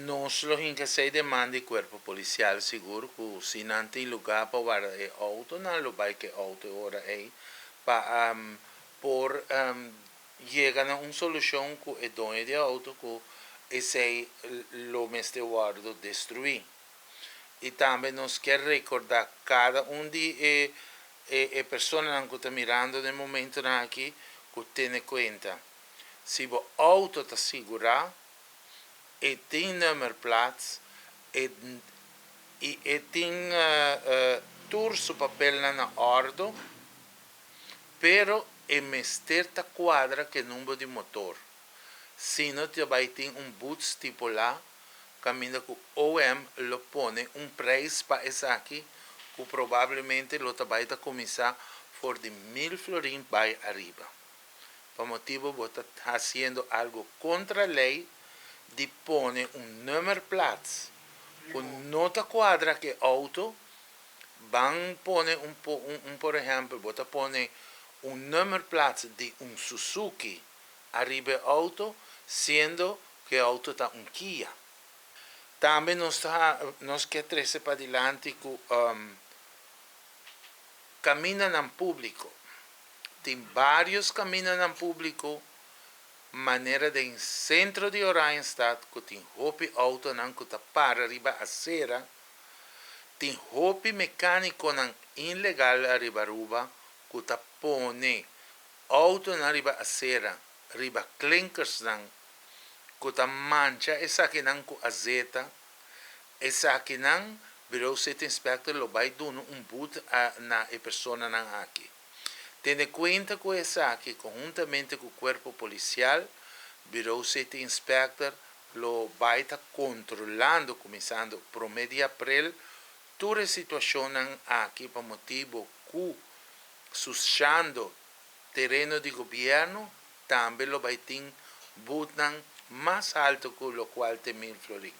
nós lo que se demanda o corpo policial seguro que se não tem lugar para guardar o auto, não lo vai que auto ora aí para por chegar a uma solução que o dono do auto que esse lo mestre guardo destruir. E também nós quer recordar cada de pessoas que está mirando no momento aqui que tem conta se o auto está seguro e tem nummer plaats e tem tur su papel na ordem, pero é mesterta quadra que número de motor. Se não te vai ter boot estipulado, caminho que o OM lo pone preço para esse aqui, que provavelmente lo vai começar por de 1000 florins para arriba. Por motivo, você está fazendo algo contra a lei de pone nummer plaats con nota quadra que auto van pone por ejemplo bota pone nummer plaats de Suzuki arriba auto siendo que auto está Kia. Também nós que trece para adelante que caminham em público. Tem vários caminhos em público maneira de centro de Oranjestad que tem hopi auto não que está para arriba a cera, tem hopi mecânico não ilegal arriba ruba que está pone auto na arriba a cera, arriba clinkers não que está mancha essa que não com azeta, essa que não virou sete inspector lo vai dando boot na pessoa não aqui. Tendo conta com essa que conjuntamente com o corpo policial, virou sete inspector, lo vai estar controlando, começando por mês de abril, toda a situação aqui por motivo que susciando terreno de governo, também lo vai ter butan mais alto que o qual tem 1000 florins.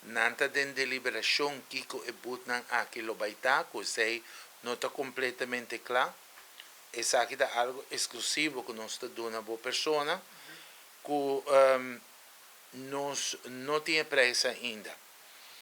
Nanta de deliberação que o butan aqui lo vai estar, que sei não está completamente claro. Essa aqui é algo exclusivo que nós estamos dando a boa pessoa que nós não temos pressa ainda.